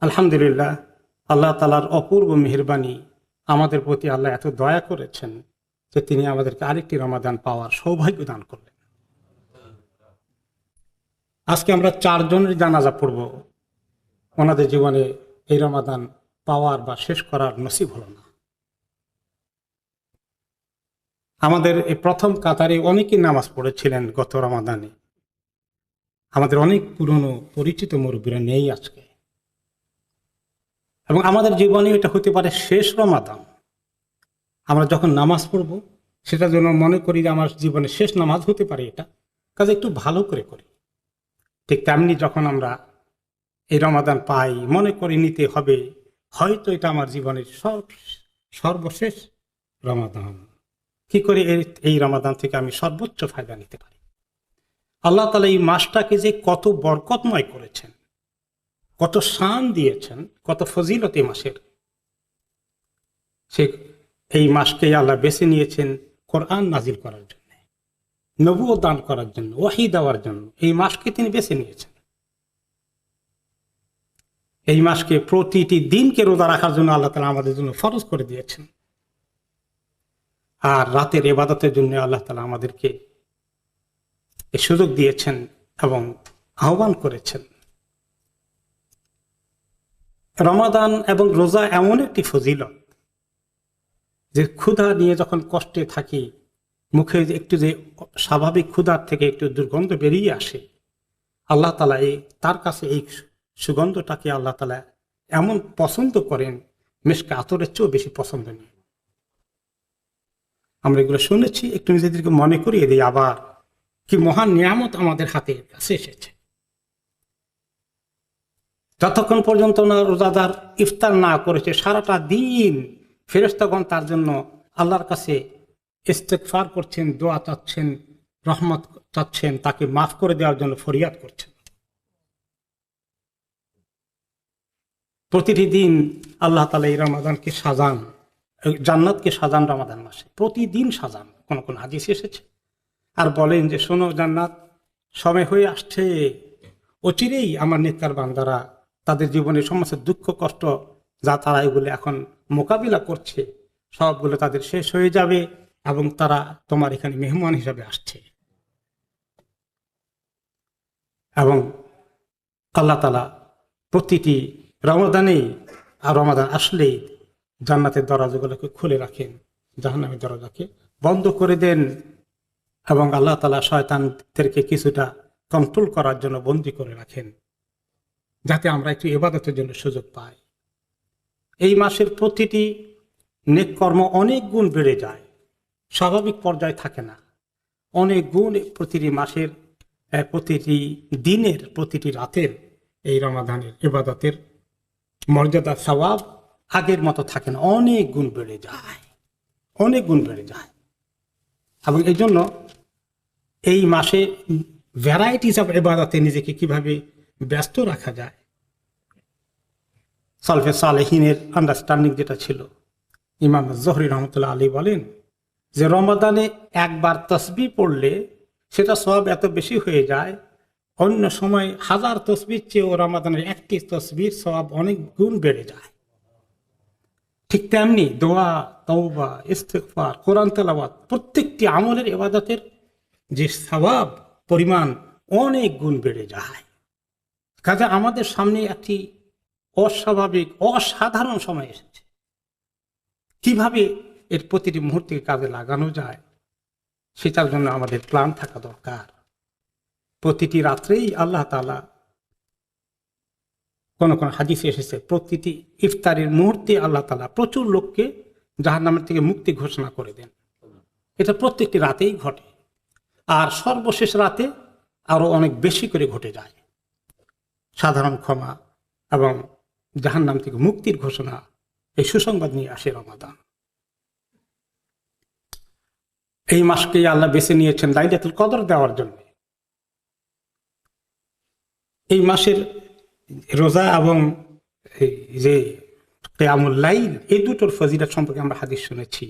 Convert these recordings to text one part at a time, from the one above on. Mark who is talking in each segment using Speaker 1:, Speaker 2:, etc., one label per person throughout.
Speaker 1: আলহামদুলিল্লাহ, আল্লাহ তাআলার অপূর্ব মেহেরবানি। আমাদের প্রতি আল্লাহ এত দয়া করেছেন যে তিনি আমাদেরকে আরেকটি রমাদান পাওয়ার সৌভাগ্য দান করলেন। আজকে আমরা 4 জনের জানাজা পড়ব। ওনাদের জীবনে এই রমাদান পাওয়ার বা শেষ করার নসিব হলো না। আমাদের এই প্রথম কাতারে অনেকেই নামাজ পড়েছিলেন গত রমাদানে। আমাদের অনেক পুরনো পরিচিত মুরব্বীরা নেই আজকে, এবং আমাদের জীবনে এটা হতে পারে শেষ রমাদান। আমরা যখন নামাজ পড়ব সেটা যেন মনে করি যে আমার জীবনে শেষ নামাজ হতে পারে, এটা কাজে একটু ভালো করে করি। ঠিক তেমনি যখন আমরা এই রমাদান পাই, মনে করে নিতে হবে হয়তো এটা আমার জীবনের সর্বশেষ রমাদান। কি করে এই রমাদান থেকে আমি সর্বোচ্চ ফায়দা নিতে পারি। আল্লাহ তাআলা এই মাসটাকে যে কত বরকতময় করেছেন, কত শান দিয়েছেন, কত ফজিলত এই মাসের। সে এই মাসকে আল্লাহ বেছে নিয়েছেন কোরআন নাজিল করার জন্য, নবুয়ত দান করার জন্য, ওহী দেওয়ার জন্য। এই মাসকে তিনি বেছে নিয়েছেন। এই মাসকে প্রতিটি দিনকে রোজা রাখার জন্য আল্লাহ তাআলা আমাদের জন্য ফরজ করে দিয়েছেন। আর রাতের ইবাদতের জন্য আল্লাহ তাআলা আমাদেরকে এই সুযোগ দিয়েছেন এবং আহ্বান করেছেন। রমাদান এবং রোজা এমন একটি ফজিলত যে ক্ষুধা নিয়ে যখন কষ্টে থাকি, মুখে একটু যে স্বাভাবিক ক্ষুধার থেকে একটু দুর্গন্ধ বেরিয়ে আসে, আল্লাহ তাআলা তার কাছে এই সুগন্ধটাকে আল্লাহ তাআলা এমন পছন্দ করেন, মিশকে আতরের চেয়েও বেশি পছন্দনীয়। আমরা এগুলো শুনেছি, একটু নিজেদেরকে মনে করিয়ে দিই আবার কি মহান নিয়ামত আমাদের হাতে কাছে এসেছে। যতক্ষণ পর্যন্ত না রোজাদার ইফতার না করেছে, সারাটা দিন ফেরেশতাগণ তার জন্য আল্লাহর কাছে ইস্তেগফার করছেন, দোয়া চাচ্ছেন, রহমত চাচ্ছেন, তাকে মাফ করে দেওয়ার জন্য ফরিয়াদ করছেন। প্রতিটি দিন আল্লাহ তাআলা এই রমাদানকে সাজান, জান্নাতকে সাজান রমাদান মাসে, প্রতিদিন সাজান। কোন কোন হাদিসে এসেছে। আর বলেন যে শোনো, জান্নাত সময় হয়ে আসছে, অচিরেই আমার নেককার বান্দারা তাদের জীবনের সমস্ত দুঃখ কষ্ট যা তারা এগুলো এখন মোকাবিলা করছে, সবগুলো তাদের শেষ হয়ে যাবে এবং তারা তোমার এখানে মেহমান হিসাবে আসছে। এবং আল্লাহ তাআলা প্রতিটি রমাদানেই আর রমাদান আসলেই জান্নাতের দরজাগুলোকে খুলে রাখেন, জাহান্নামের দরজাকে বন্ধ করে দেন। এবং আল্লাহ তাআলা শয়তানদেরকে কিছুটা কন্ট্রোল করার জন্য বন্দী করে রাখেন, যাতে আমরা একটু ইবাদতের জন্য সুযোগ পাই। এই মাসের প্রতিটি নেক কর্ম অনেক গুণ বেড়ে যায়, স্বাভাবিক পর্যায়ে থাকে না। অনেক গুণ প্রতিটি মাসের, প্রতিটি দিনের, প্রতিটি রাতের এই রমাদানের ইবাদতের মর্যাদা সওয়াব আগের মতো থাকে না, অনেক গুণ বেড়ে যায়, অনেক গুণ বেড়ে যায়। এবং এই জন্য এই মাসে ভ্যারাইটিস অফ ইবাদতে নিজেকে কিভাবে ব্যস্ত রাখা যায়, সালফে সালেহিনের আন্ডারস্ট্যান্ডিং যেটা ছিল, ইমাম জোহরি রহমতুল্লাহ আলী বলেন যে রমাদানে একবার তসবিহ পড়লে সেটা সওয়াব এত বেশি হয়ে যায়, অন্য সময় 1000 তসবির চেয়েও রমাদানের একটি তসবির সওয়াব অনেক গুণ বেড়ে যায়। ঠিক তেমনি দোয়া, তওবা, ইস্তিগফার, কোরআন তেলাওয়াত, প্রত্যেকটি আমলের ইবাদতের যে সওয়াব পরিমাণ অনেক গুণ বেড়ে যায়। কাজে আমাদের সামনে একটি অস্বাভাবিক, অসাধারণ সময় এসেছে। কিভাবে এর প্রতিটি মুহূর্তে কাজে লাগানো যায় সেটার জন্য আমাদের প্ল্যান থাকা দরকার। প্রতিটি রাত্রেই আল্লাহ তাআলা, কোন কোন হাদিসে এসেছে, প্রতিটি ইফতারের মুহূর্তে আল্লাহ তাআলা প্রচুর লোককে জাহান্নামের থেকে মুক্তি ঘোষণা করে দেন। এটা প্রত্যেকটি রাতেই ঘটে, আর সর্বশেষ রাতে আরো অনেক বেশি করে ঘটে যায়। সাধারণ ক্ষমা এবং জাহান্নাম থেকে মুক্তির ঘোষণা, এই সুসংবাদ নিয়ে আসে রমাদান। এই মাসকে আল্লাহ বেছে নিয়েছেন লাইলাতুল কদর দেওয়ার জন্য। এই মাসের রোজা এবং যে কিয়ামুল লাইল, এই দুটোর ফজিলত সম্পর্কে আমরা হাদিস শুনেছি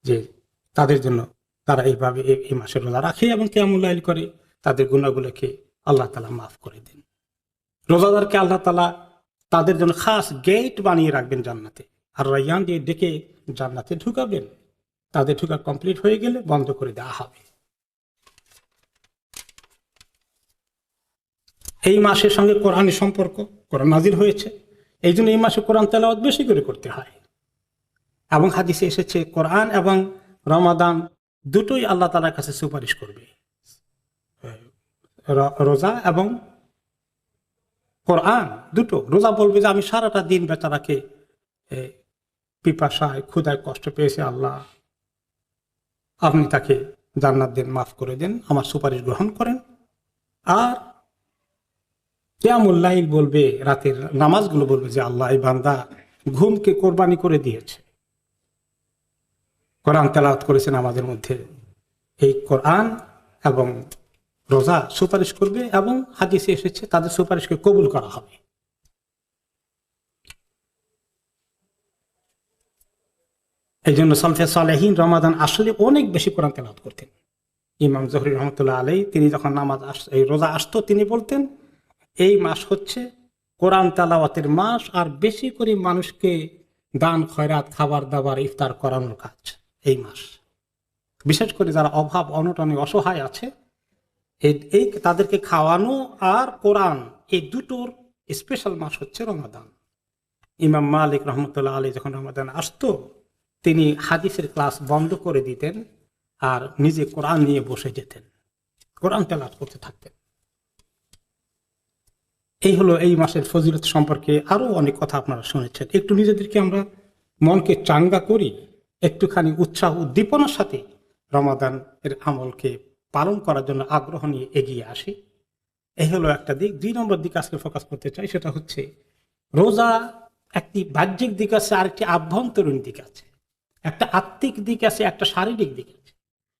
Speaker 1: যে তাদের জন্য, তারা এইভাবে এই মাসের রোজা রাখে এবং কিয়ামুল লাইল করে, তাদের গুনাহগুলোকে আল্লাহ তাআলা মাফ করে দেন। রোজাদারকে আল্লাহ তাআলা তাদের জন্য খাস গেট বানিয়ে রাখবেন জান্নাতে, আর রায়্যান দিয়ে ডেকে জান্নাতে ঢুকাবেন। তাদের ঢুকা কমপ্লিট হয়ে গেলে বন্ধ করে দেওয়া হবে। এই মাসের সঙ্গে কোরআনের সম্পর্ক, কোরআন নাজিল হয়েছে, এই জন্য এই মাসে কোরআন তেলাওয়াত বেশি করে করতে হয়। এবং হাদিসে এসেছে কোরআন এবং রমাদান দুটোই আল্লাহ তাআলার কাছে সুপারিশ করবে। রোজা এবং কোরআন দুটো। রোজা বলবে যে আমি সারাটা দিন বেচারাকে পিপাসায় ক্ষুধায় কষ্ট পেয়েছে, আল্লাহ আপনি তাকে জান্নাত দেন, মাফ করে দেন, আমার সুপারিশ গ্রহণ করেন। আর কিয়ামুল লাইল বলবে, রাতের নামাজগুলো বলবে যে আল্লাহ এই বান্দা ঘুমকে কোরবানি করে দিয়েছে, কোরআন তেলাওয়াত করেছেন আমাদের মধ্যে। এই কোরআন এবং রোজা সুপারিশ করবে এবং হাদিসে এসেছে তাদের সুপারিশকে কবুল করা হবে। এই জন্য সালফে সালেহীন রমাদান আসলে অনেক বেশি কোরআন তেলাওয়াত করতেন। ইমাম জোহরি রহমতুল্লাহ আলাই, তিনি যখন এই রোজা আসতো তিনি বলতেন এই মাস হচ্ছে কোরআন তেলাওয়াতের মাস, আর বেশি করে মানুষকে দান খয়রাত, খাবার দাবার, ইফতার করানোর কাজ এই মাস। বিশেষ করে যারা অভাব অনটনে অসহায় আছে, এই তাদেরকে খাওয়ানো আর কোরআন, এই দুটোর স্পেশাল মাস হচ্ছে রমাদান। ইমাম মালিক রহমতুল্লাহ আলী যখন রমাদান আসতো তিনি হাদিসের ক্লাস বন্ধ করে দিতেন আর নিজে কোরআন নিয়ে বসে যেতেন, কোরআন তেলাওয়াত করতে থাকতেন। এই হলো এই মাসের ফজিলত সম্পর্কে। আরো অনেক কথা আপনারা শুনেছেন। একটু নিজেদেরকে আমরা মনকে চাঙ্গা করি, একটুখানি উৎসাহ উদ্দীপনার সাথে রমাদান এর আমলকে পালন করার জন্য আগ্রহ নিয়ে এগিয়ে আসি। এই হলো একটা দিক। 2 নম্বর দিক আজকে ফোকাস করতে চাই, সেটা হচ্ছে রোজা একটি বাহ্যিক দিক আছে, আরেকটি আভ্যন্তরীণ দিক আছে, একটা আত্মিক দিক আছে, একটা শারীরিক দিক আছে।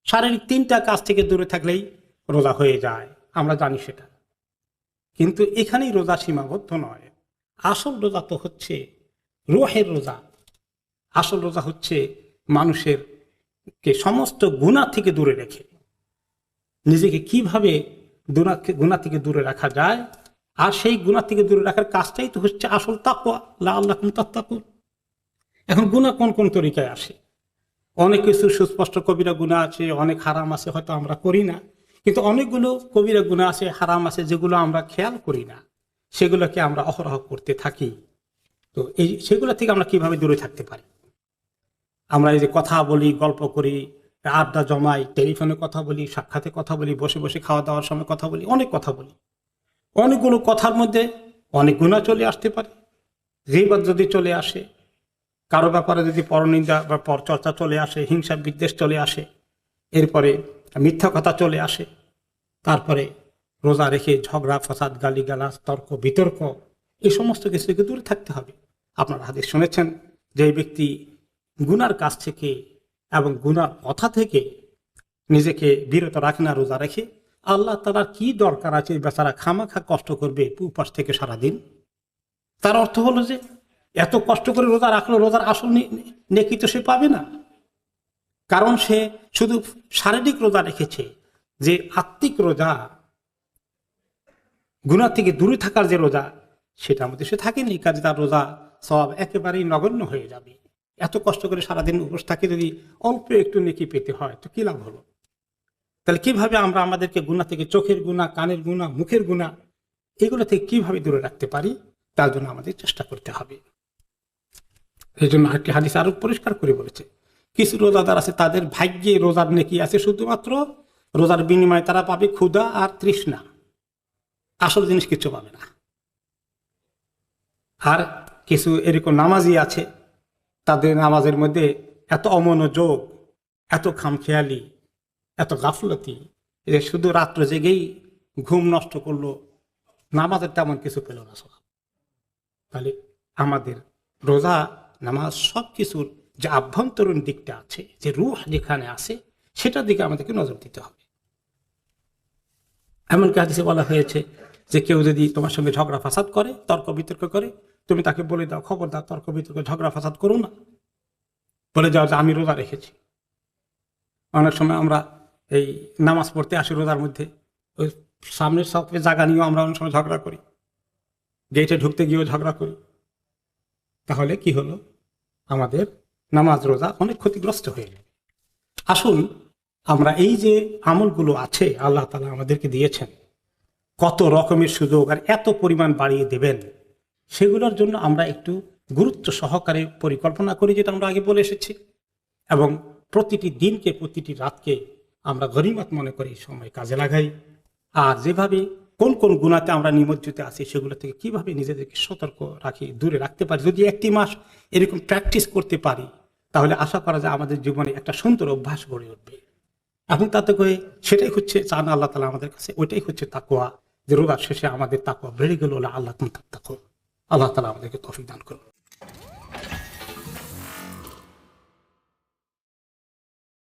Speaker 1: শারীরিক 3টা কাজ থেকে দূরে থাকলেই রোজা হয়ে যায়, আমরা জানি সেটা। কিন্তু এখানেই রোজা সীমাবদ্ধ নয়। আসল রোজা তো হচ্ছে রূহের রোজা। আসল রোজা হচ্ছে মানুষের কে সমস্ত গুনাহ থেকে দূরে রেখে নিজেকে কিভাবে গুনাহ থেকে দূরে রাখা যায়, আর সেই গুনাহ থেকে দূরে রাখার কাজটাই তো হচ্ছে আসল তাকওয়া, লাআল্লাকুম তাত্তাকুন। এখন গুনাহ কোন কোন তরিকায় আসে? অনেক কিছু সুস্পষ্ট কবিরা গুনাহ আছে, অনেক হারাম আছে, হয়তো আমরা করি না। কিন্তু অনেকগুলো কবিরা গুনাহ আছে, হারাম আছে, যেগুলো আমরা খেয়াল করি না, সেগুলোকে আমরা অহরহ করতে থাকি। তো সেগুলো থেকে আমরা কিভাবে দূরে থাকতে পারি? আমরা এই যে কথা বলি, গল্প করি, আড্ডা জমাই, টেলিফোনে কথা বলি, সাক্ষাতে কথা বলি, বসে বসে খাওয়া দাওয়ার সময় কথা বলি, অনেক কথা বলি। অনেকগুলো কথার মধ্যে অনেক গুনাহ চলে আসতে পারে। গীবত যদি চলে আসে, কারো ব্যাপারে যদি পরনিন্দা বা পরচর্চা চলে আসে, হিংসা বিদ্বেষ চলে আসে, এরপরে মিথ্যা কথা চলে আসে, তারপরে রোজা রেখে ঝগড়া ফাসাদ, গালিগালাজ, তর্ক বিতর্ক, এই সমস্ত কিছু থেকে দূরে থাকতে হবে। আপনারা হাদিস শুনেছেন যে ব্যক্তি গুনার কাছ থেকে এবং গুনার কথা থেকে নিজেকে বিরত রাখে না, রোজা রেখে, আল্লাহ তাআলার কি দরকার আছে বেচারা খামাখা কষ্ট করবে উপাস থেকে সারাদিন? তার অর্থ হলো যে এত কষ্ট করে রোজা রাখলো, রোজার আসল নেকি তো সে পাবে না। কারণ সে শুধু শারীরিক রোজা রেখেছে, যে আত্মিক রোজা, গুনাহ থেকে দূরে থাকার যে রোজা, সেটা আমাদের সে থাকেনি। কাজে তার রোজা সওয়াব একেবারেই নগণ্য হয়ে যাবে। এত কষ্ট করে সারাদিন উপোস থাকে, যদি অল্প একটু নেকি পেতে হয় তো কি লাভ হলো? তাহলে কিভাবে আমরা আমাদেরকে গুনাহ থেকে, চোখের গুনাহ, কানের গুনাহ, মুখের গুনাহ, এগুলো থেকে কিভাবে দূরে রাখতে পারি, তার জন্য আমাদের চেষ্টা করতে হবে। এই জন্য একটি হাদিস আরো পরিষ্কার করে বলেছে, কিছু রোজাদার আছে তাদের ভাগ্যে রোজার নেকি আছে, শুধুমাত্র রোজার বিনিময়ে তারা পাবে ক্ষুধা আর তৃষ্ণা, আসল জিনিস কিছু পাবে না। আর কিছু এরকম নামাজি আছে, তাদের নামাজের মধ্যে এত অমনোযোগ, এত খামখেয়ালি, এত গাফলতি, যে শুধু রাত্র জেগেই ঘুম নষ্ট করলো, নামাজের তেমন কিছু পেল না সব। তাহলে আমাদের রোজা, নামাজ, সব কিছুর যে আভ্যন্তরীণ দিকটা আছে, যে রূহ যেখানে আছে, সেটার দিকে আমাদেরকে নজর দিতে হবে। এমনকি হাদিসে বলা হয়েছে যে কেউ যদি তোমার সঙ্গে ঝগড়া ফাসাদ করে, তর্ক বিতর্ক করে, তুমি তাকে বলে দাও, খবরদার তর্ক বিতর্ক ঝগড়া ফাসাদ করো না, বলে যাও যে আমি রোজা রেখেছি। অনেক সময় আমরা এই নামাজ পড়তে আসি রোজার মধ্যে, ওই সামনের সব জায়গা নিয়েও আমরা অনেক সময় ঝগড়া করি। গেটে ঢুকতে গিয়েও ঝগড়া করি, তাহলে কি হলো? আমাদের নামাজ রোজা অনেক ক্ষতিগ্রস্ত হয়ে যাবে। আসুন আমরা এই যে আমলগুলো আছে আল্লাহ তাআলা আমাদেরকে দিয়েছেন, কত রকমের সুযোগ আর এত পরিমাণ বাড়িয়ে দেবেন, সেগুলোর জন্য আমরা একটু গুরুত্ব সহকারে পরিকল্পনা করি, যেটা আমরা আগে বলে এসেছি, এবং প্রতিটি দিনকে প্রতিটি রাতকে আমরা গরিমাত মনে করে এই সময় কাজে লাগাই। আর যেভাবে কোন কোন গুণাতে আমরা নিমজ্জিত আছি সেগুলো থেকে কিভাবে নিজেদেরকে সতর্ক রাখি, দূরে রাখতে পারি, যদি একটি মাস এরকম প্র্যাকটিস করতে পারি, তাহলে আশা করা যায় আমাদের জীবনে একটা সুন্দর অভ্যাস গড়ে উঠবে। এবং তাতে করে সেটাই হচ্ছে চান আল্লাহ তাআলা আমাদের কাছে, ওইটাই হচ্ছে তাকওয়া, যে রোজার শেষে আমাদের তাকওয়া বেড়ে গেল। আল্লাহ তাকওয়া, আল্লাহ তাআলা আমাদেরকে তৌফিক দান করুন।